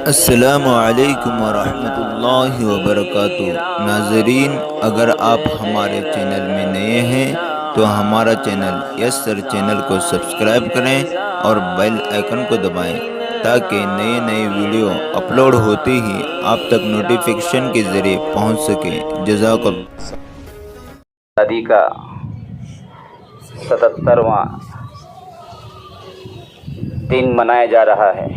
السلام علیکم ورحمۃ اللہ وبرکاتہ۔ ناظرین، اگر آپ ہمارے چینل میں نئے ہیں تو ہمارا چینل یس سر چینل کو سبسکرائب کریں اور بیل آئیکن کو دبائیں تاکہ نئے نئے ویڈیو اپلوڈ ہوتے ہی آپ تک نوٹیفیکیشن کے ذریعے پہنچ سکیں۔ جزاک اللہ۔ آزادی کا 77واں دن منایا جا رہا ہے۔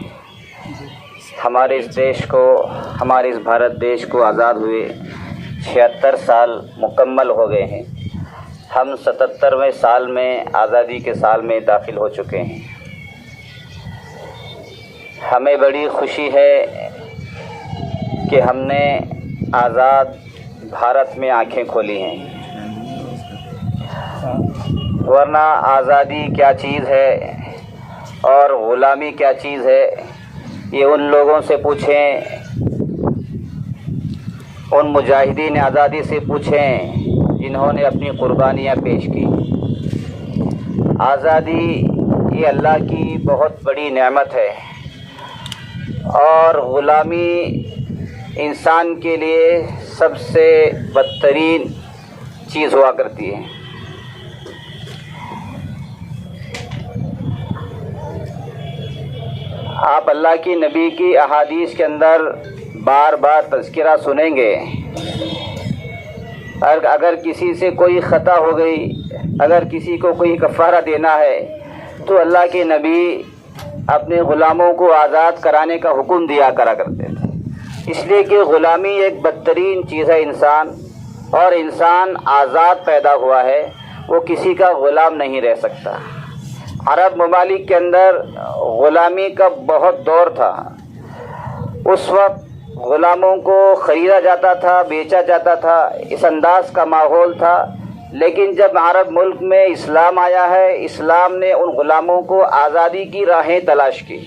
ہمارے اس دیش کو، ہمارے اس بھارت دیش کو آزاد ہوئے 76 سال مکمل ہو گئے ہیں۔ ہم 77ویں سال میں، آزادی کے سال میں داخل ہو چکے ہیں۔ ہمیں بڑی خوشی ہے کہ ہم نے آزاد بھارت میں آنکھیں کھولی ہیں، ورنہ آزادی کیا چیز ہے اور غلامی کیا چیز ہے یہ ان لوگوں سے پوچھیں، ان مجاہدین آزادی سے پوچھیں جنہوں نے اپنی قربانیاں پیش کی۔ آزادی یہ اللہ کی بہت بڑی نعمت ہے اور غلامی انسان کے لیے سب سے بدترین چیز ہوا کرتی ہے۔ آپ اللہ کی نبی کی احادیث کے اندر بار بار تذکرہ سنیں گے، اگر کسی سے کوئی خطا ہو گئی، اگر کسی کو کوئی کفارہ دینا ہے تو اللہ کے نبی اپنے غلاموں کو آزاد کرانے کا حکم دیا کرا کرتے تھے، اس لیے کہ غلامی ایک بدترین چیز ہے انسان، اور انسان آزاد پیدا ہوا ہے، وہ کسی کا غلام نہیں رہ سکتا۔ عرب ممالک کے اندر غلامی کا بہت دور تھا۔ اس وقت غلاموں کو خریدا جاتا تھا، بیچا جاتا تھا، اس انداز کا ماحول تھا۔ لیکن جب عرب ملک میں اسلام آیا ہے، اسلام نے ان غلاموں کو آزادی کی راہیں تلاش کی۔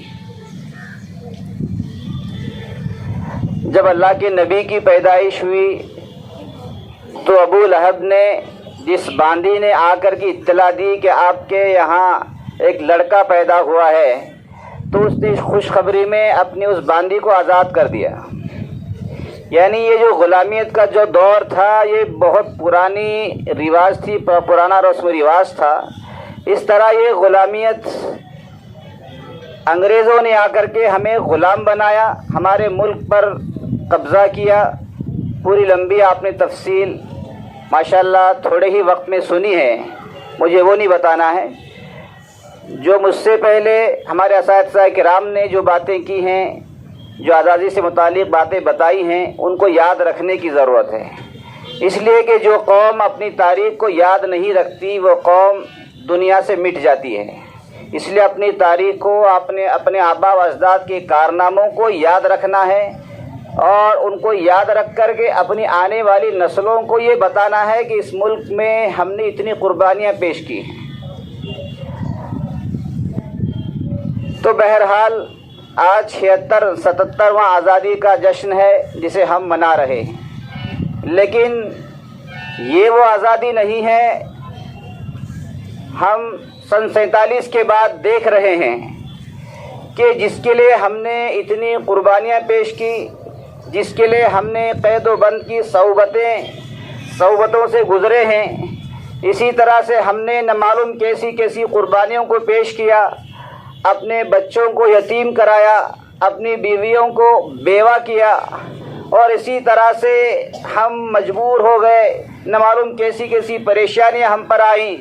جب اللہ کے نبی کی پیدائش ہوئی تو ابو لہب نے، جس باندی نے آ کر کی اطلاع دی کہ آپ کے یہاں ایک لڑکا پیدا ہوا ہے، تو اس نے خوشخبری میں اپنی اس باندی کو آزاد کر دیا۔ یعنی یہ جو غلامیت کا جو دور تھا یہ بہت پرانی رواج تھی، پرانا رسم و رواج تھا۔ اس طرح یہ غلامیت انگریزوں نے آ کر کے ہمیں غلام بنایا، ہمارے ملک پر قبضہ کیا۔ پوری لمبی آپ نے تفصیل ماشاءاللہ تھوڑے ہی وقت میں سنی ہے، مجھے وہ نہیں بتانا ہے۔ جو مجھ سے پہلے ہمارے اساتذہ کرام نے جو باتیں کی ہیں، جو آزادی سے متعلق باتیں بتائی ہیں، ان کو یاد رکھنے کی ضرورت ہے، اس لیے کہ جو قوم اپنی تاریخ کو یاد نہیں رکھتی وہ قوم دنیا سے مٹ جاتی ہے۔ اس لیے اپنی تاریخ کو، اپنے آبا و اجداد کے کارناموں کو یاد رکھنا ہے، اور ان کو یاد رکھ کر کے اپنی آنے والی نسلوں کو یہ بتانا ہے کہ اس ملک میں ہم نے اتنی قربانیاں پیش کی ہیں۔ تو بہرحال آج 77واں آزادی کا جشن ہے جسے ہم منا رہے ہیں، لیکن یہ وہ آزادی نہیں ہے۔ ہم سن 47 کے بعد دیکھ رہے ہیں کہ جس کے لیے ہم نے اتنی قربانیاں پیش کی، جس کے لیے ہم نے قید و بند کی صعوبتوں سے گزرے ہیں، اسی طرح سے ہم نے نہ معلوم کیسی کیسی قربانیوں کو پیش کیا، اپنے بچوں کو یتیم کرایا، اپنی بیویوں کو بیوہ کیا، اور اسی طرح سے ہم مجبور ہو گئے، نہ معلوم کیسی کیسی پریشانیاں ہم پر آئیں،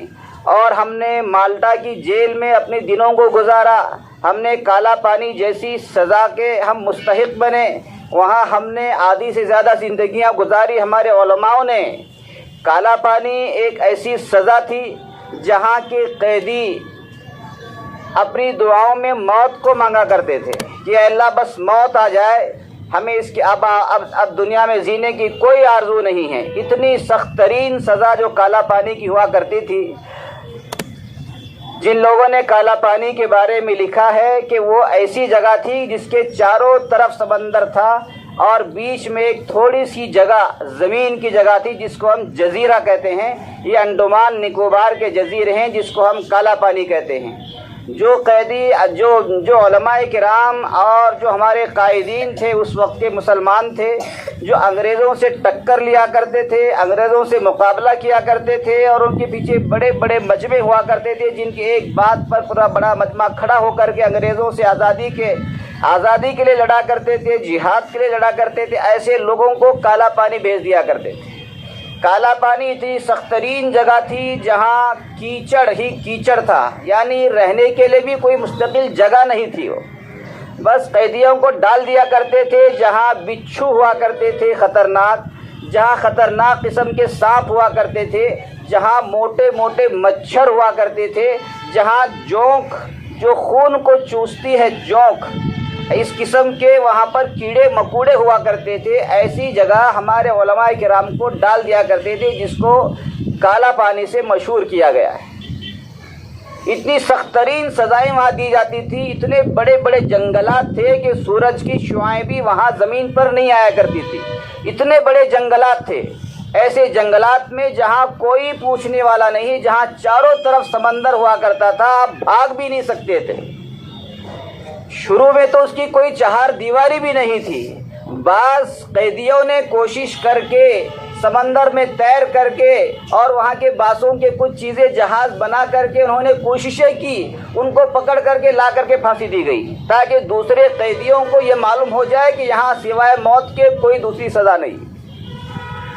اور ہم نے مالٹا کی جیل میں اپنے دنوں کو گزارا۔ ہم نے کالا پانی جیسی سزا کے ہم مستحق بنے، وہاں ہم نے آدھی سے زیادہ زندگیاں گزاری۔ ہمارے علماؤں نے کالا پانی ایک ایسی سزا تھی جہاں کے قیدی اپنی دعاؤں میں موت کو مانگا کرتے تھے کہ اے اللہ بس موت آ جائے، ہمیں اس کی اب دنیا میں جینے کی کوئی آرزو نہیں ہے۔ اتنی سخت ترین سزا جو کالا پانی کی ہوا کرتی تھی۔ جن لوگوں نے کالا پانی کے بارے میں لکھا ہے کہ وہ ایسی جگہ تھی جس کے چاروں طرف سمندر تھا اور بیچ میں ایک تھوڑی سی جگہ زمین کی جگہ تھی جس کو ہم جزیرہ کہتے ہیں۔ یہ انڈمان نکوبار کے جزیرے ہیں جس کو ہم کالا پانی کہتے ہیں۔ جو قیدی جو علماء کرام اور جو ہمارے قائدین تھے اس وقت کے مسلمان تھے، جو انگریزوں سے ٹکر لیا کرتے تھے، انگریزوں سے مقابلہ کیا کرتے تھے اور ان کے پیچھے بڑے بڑے مجمع ہوا کرتے تھے، جن کی ایک بات پر پورا بڑا مجمع کھڑا ہو کر کے انگریزوں سے آزادی کے لیے لڑا کرتے تھے، جہاد کے لیے لڑا کرتے تھے، ایسے لوگوں کو کالا پانی بھیج دیا کرتے تھے۔ کالا پانی اتنی سخت ترین جگہ تھی جہاں کیچڑ ہی کیچڑ تھا، یعنی رہنے کے لیے بھی کوئی مستقل جگہ نہیں تھی۔ وہ بس قیدیوں کو ڈال دیا کرتے تھے جہاں بچھو ہوا کرتے تھے خطرناک، جہاں خطرناک قسم کے سانپ ہوا کرتے تھے، جہاں موٹے موٹے مچھر ہوا کرتے تھے، جہاں جونک جو خون کو چوستی ہے جونک، اس قسم کے وہاں پر کیڑے مکوڑے ہوا کرتے تھے۔ ایسی جگہ ہمارے علماء کرام کو ڈال دیا کرتے تھے جس کو کالا پانی سے مشہور کیا گیا ہے۔ اتنی سخت ترین سزائیں وہاں دی جاتی تھی، اتنے بڑے بڑے جنگلات تھے کہ سورج کی شعاعیں بھی وہاں زمین پر نہیں آیا کرتی تھی، اتنے بڑے جنگلات تھے۔ ایسے جنگلات میں جہاں کوئی پوچھنے والا نہیں، جہاں چاروں طرف سمندر ہوا کرتا تھا، آپ بھاگ بھی نہیں سکتے تھے۔ شروع میں تو اس کی کوئی چہار دیواری بھی نہیں تھی۔ بعض قیدیوں نے کوشش کر کے سمندر میں تیر کر کے اور وہاں کے بانسوں کے کچھ چیزیں جہاز بنا کر کے انہوں نے کوششیں کی، ان کو پکڑ کر کے لا کر کے پھانسی دی گئی تاکہ دوسرے قیدیوں کو یہ معلوم ہو جائے کہ یہاں سوائے موت کے کوئی دوسری سزا نہیں۔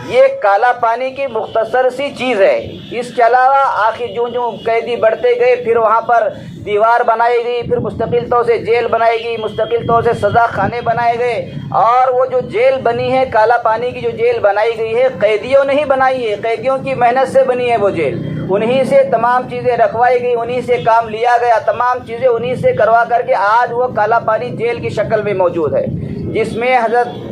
یہ کالا پانی کی مختصر سی چیز ہے۔ اس کے علاوہ آخر جو قیدی بڑھتے گئے، پھر وہاں پر دیوار بنائی گئی، پھر مستقل طور سے جیل بنائی گئی، مستقل طور سے سزا خانے بنائے گئے، اور وہ جو جیل بنی ہے کالا پانی کی جو جیل بنائی گئی ہے قیدیوں نے ہی بنائی ہے، قیدیوں کی محنت سے بنی ہے وہ جیل، انہی سے تمام چیزیں رکھوائی گئی، انہی سے کام لیا گیا، تمام چیزیں انہی سے کروا کر کے آج وہ کالا پانی جیل کی شکل میں موجود ہے، جس میں حضرت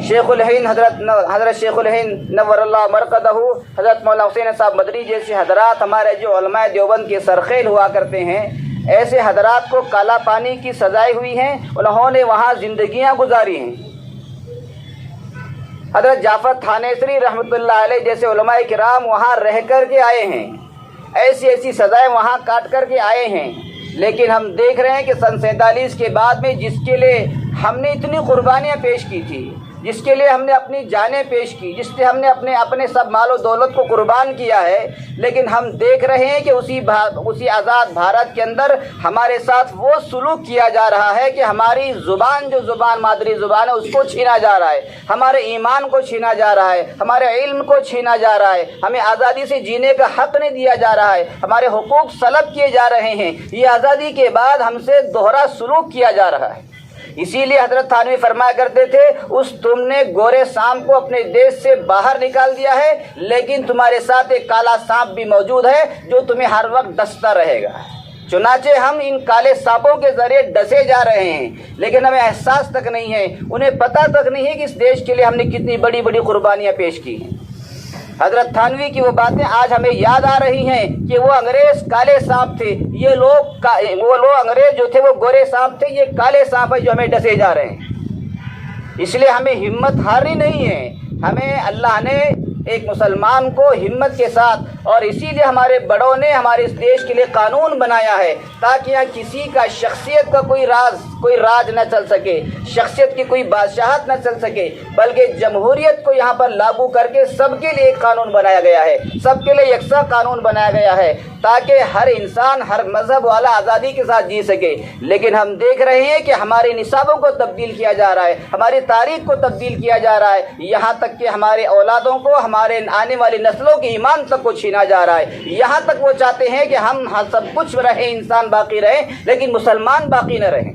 شیخ الہند حضرت شیخ الہند نور اللہ مرقدہ، حضرت مولانا حسین صاحب مدنی جیسے حضرات ہمارے جو علماء دیوبند کے سرخیل ہوا کرتے ہیں، ایسے حضرات کو کالا پانی کی سزائیں ہوئی ہیں، انہوں نے وہاں زندگیاں گزاری ہیں۔ حضرت جعفر تھانیسری رحمۃ اللہ علیہ جیسے علماء کرام وہاں رہ کر کے آئے ہیں، ایسی ایسی سزائیں وہاں کاٹ کر کے آئے ہیں، لیکن ہم دیکھ رہے ہیں کہ سن 47 کے بعد میں جس کے لیے ہم نے اتنی قربانیاں پیش کی تھی، جس کے لیے ہم نے اپنی جانیں پیش کی، جس سے ہم نے اپنے سب مال و دولت کو قربان کیا ہے، لیکن ہم دیکھ رہے ہیں کہ اسی آزاد بھارت کے اندر ہمارے ساتھ وہ سلوک کیا جا رہا ہے کہ ہماری زبان جو مادری زبان ہے اس کو چھینا جا رہا ہے، ہمارے ایمان کو چھینا جا رہا ہے، ہمارے علم کو چھینا جا رہا ہے، ہمیں آزادی سے جینے کا حق نہیں دیا جا رہا ہے، ہمارے حقوق سلب کیے جا رہے ہیں۔ یہ آزادی کے بعد ہم سے دوہرا سلوک کیا جا رہا ہے۔ اسی لیے حضرت تھانوی فرمایا کرتے تھے، تم نے گورے سانپ کو اپنے دیش سے باہر نکال دیا ہے، لیکن تمہارے ساتھ ایک کالا سانپ بھی موجود ہے جو تمہیں ہر وقت ڈستا رہے گا۔ چنانچہ ہم ان کالے سانپوں کے ذریعے ڈسے جا رہے ہیں، لیکن ہمیں احساس تک نہیں ہے، انہیں پتہ تک نہیں ہے کہ اس دیش کے لیے ہم نے کتنی بڑی بڑی قربانیاں پیش کی ہیں۔ حضرت تھانوی کی وہ باتیں آج ہمیں یاد آ رہی ہیں کہ وہ انگریز کالے سانپ تھے، وہ لوگ انگریز جو تھے وہ گورے سانپ تھے، یہ کالے سانپ ہے جو ہمیں ڈسے جا رہے ہیں۔ اس لیے ہمیں ہمت ہارنی نہیں ہے، ہمیں اللہ نے ایک مسلمان کو ہمت کے ساتھ، اور اسی لیے ہمارے بڑوں نے ہمارے اس دیش کے لیے قانون بنایا ہے تاکہ یہاں کسی کا شخصیت کا کوئی راج نہ چل سکے، شخصیت کی کوئی بادشاہت نہ چل سکے، بلکہ جمہوریت کو یہاں پر لاگو کر کے سب کے لیے ایک قانون بنایا گیا ہے، سب کے لیے یکساں قانون بنایا گیا ہے تاکہ ہر انسان ہر مذہب والا آزادی کے ساتھ جی سکے۔ لیکن ہم دیکھ رہے ہیں کہ ہمارے نصابوں کو تبدیل کیا جا رہا ہے، ہماری تاریخ کو تبدیل کیا جا رہا ہے، یہاں تک کہ ہمارے اولادوں کو، ہمارے آنے والی نسلوں کے ایمان تک کو چھینا جا رہا ہے۔ یہاں تک وہ چاہتے ہیں کہ ہم سب کچھ رہیں، انسان باقی رہیں، لیکن مسلمان باقی نہ رہیں۔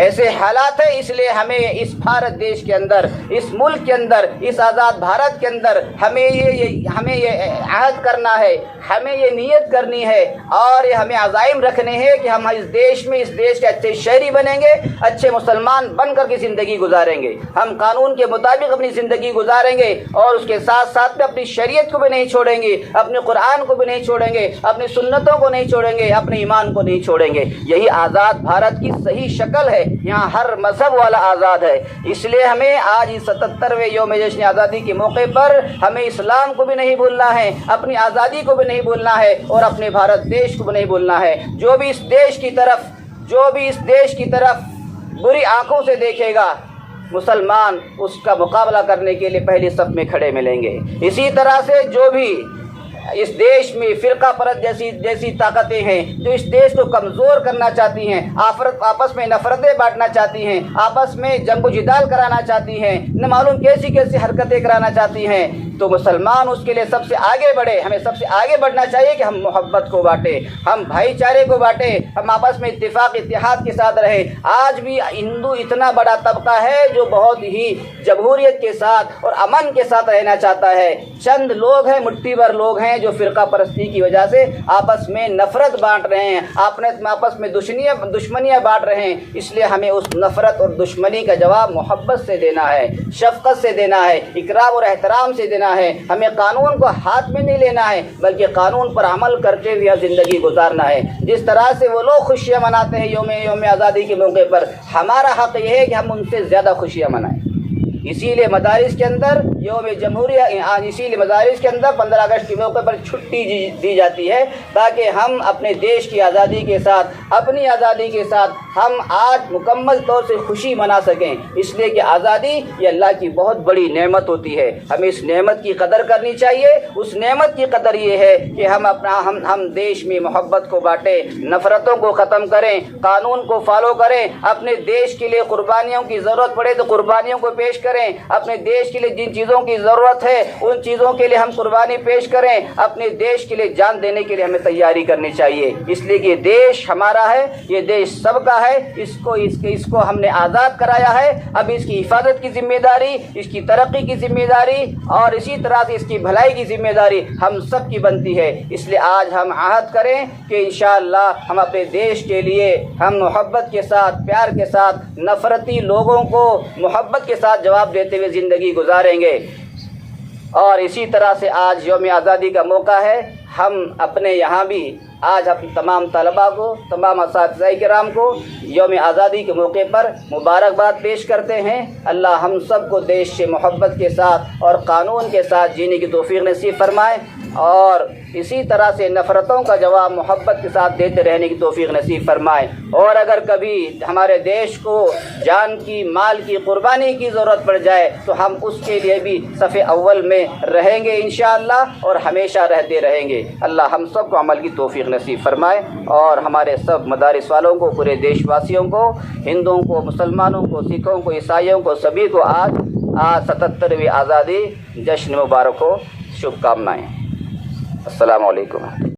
ایسے حالات ہیں، اس لیے ہمیں اس بھارت دیش کے اندر، اس ملک کے اندر، اس آزاد بھارت کے اندر ہمیں یہ عہد کرنا ہے، ہمیں یہ نیت کرنی ہے، اور یہ ہمیں عزائم رکھنے ہیں کہ ہم اس دیش کے اچھے شہری بنیں گے، اچھے مسلمان بن کر کے زندگی گزاریں گے، ہم قانون کے مطابق اپنی زندگی گزاریں گے، اور اس کے ساتھ ساتھ میں اپنی شریعت کو بھی نہیں چھوڑیں گے، اپنے قرآن کو بھی نہیں چھوڑیں گے، اپنی سنتوں کو نہیں چھوڑیں گے، اپنے ایمان کو نہیں چھوڑیں گے۔ یہی آزاد بھارت کی صحیح شکل ہے۔ ہے, یہاں ہر مذہب والا آزاد ہے. اس لیے ہمیں آج اس 77ویں یوم جشن آزادی کے موقع پر ہمیں اسلام کو بھی نہیں بھولنا ہے, اپنی آزادی کو بھی نہیں بھولنا ہے, اور اپنے بھارت دیش کو بھی نہیں بھولنا ہے. جو بھی اس دیش کی طرف بری آنکھوں سے دیکھے گا, مسلمان اس کا مقابلہ کرنے کے لیے پہلی صف میں کھڑے ملیں گے. اسی طرح سے جو بھی اس دیش میں فرقہ پرست جیسی طاقتیں ہیں جو اس دیش کو کمزور کرنا چاہتی ہیں, آپس میں نفرتیں بانٹنا چاہتی ہیں, آپس میں جنگ و جدال کرانا چاہتی ہیں, نہ معلوم کیسی حرکتیں کرانا چاہتی ہیں, تو مسلمان اس کے لیے سب سے آگے بڑھے. ہمیں سب سے آگے بڑھنا چاہیے کہ ہم محبت کو بانٹیں, ہم بھائی چارے کو بانٹیں, ہم آپس میں اتفاق اتحاد کے ساتھ رہیں. آج بھی ہندو اتنا بڑا طبقہ ہے جو بہت ہی جمہوریت کے ساتھ اور امن کے ساتھ رہنا چاہتا ہے. چند لوگ ہیں, مٹھی بھر لوگ ہیں جو فرقہ پرستی کی وجہ سے آپس میں نفرت بانٹ رہے ہیں, آپس میں دشمنیاں بانٹ رہے ہیں. اس لیے ہمیں اس نفرت اور دشمنی کا جواب محبت سے دینا ہے, شفقت سے دینا ہے, اکرام اور احترام سے دینا ہے. ہمیں قانون کو ہاتھ میں نہیں لینا ہے بلکہ قانون پر عمل کرتے ہوئے زندگی گزارنا ہے. جس طرح سے وہ لوگ خوشیاں مناتے ہیں یوم آزادی کے موقع پر, ہمارا حق یہ ہے کہ ہم ان سے زیادہ خوشیاں منائیں. اسی لیے مدارس کے اندر یوم جمہوریہ, اسی لیے مدارس کے اندر 15 اگست کے موقع پر چھٹی دی جاتی ہے تاکہ ہم اپنے دیش کی آزادی کے ساتھ, اپنی آزادی کے ساتھ ہم آج مکمل طور سے خوشی منا سکیں. اس لیے کہ آزادی یہ اللہ کی بہت بڑی نعمت ہوتی ہے, ہمیں اس نعمت کی قدر کرنی چاہیے. اس نعمت کی قدر یہ ہے کہ ہم دیش میں محبت کو بانٹیں, نفرتوں کو ختم کریں, قانون کو فالو کریں, اپنے دیش کے لیے قربانیوں کی ضرورت پڑے تو قربانیوں کو پیش کریں, اپنے دیش کے لیے جن چیزوں کی ضرورت ہے ان چیزوں کے لیے ہم قربانی پیش کریں. اپنے دیش کے لیے جان دینے کے لیے ہمیں تیاری کرنی چاہیے. اس لیے کہ یہ دیش ہمارا ہے, یہ دیش سب کا ہے, اس کو ہم نے آزاد کرایا ہے. اب اس کی حفاظت کی ذمہ داری, اس کی ترقی کی ذمہ داری اور اسی طرح سے اس کی بھلائی کی ذمہ داری ہم سب کی بنتی ہے. اس لیے آج ہم عہد کریں کہ انشاءاللہ ہم اپنے دیش کے لیے ہم محبت کے ساتھ, پیار کے ساتھ, نفرتی لوگوں کو محبت کے ساتھ جواب دیتے ہوئے زندگی گزاریں گے. اور اسی طرح سے آج یوم آزادی کا موقع ہے, ہم اپنے یہاں بھی آج ہم تمام طلباء کو, تمام اساتذہ کرام کو یوم آزادی کے موقع پر مبارکباد پیش کرتے ہیں. اللہ ہم سب کو دیش سے محبت کے ساتھ اور قانون کے ساتھ جینے کی توفیق نصیب فرمائے, اور اسی طرح سے نفرتوں کا جواب محبت کے ساتھ دیتے رہنے کی توفیق نصیب فرمائے. اور اگر کبھی ہمارے دیش کو جان کی, مال کی قربانی کی ضرورت پڑ جائے تو ہم اس کے لیے بھی صف اول میں رہیں گے انشاءاللہ, اور ہمیشہ رہتے رہیں گے. اللہ ہم سب کو عمل کی توفیق نصیب فرمائے, اور ہمارے سب مدارس والوں کو, پورے دیش واسیوں کو, ہندوؤں کو, مسلمانوں کو, سکھوں کو, عیسائیوں کو, سبھی کو آج 77ویں آزادی جشن مبارک ہو. شبھ کامنائیں. السلام علیکم.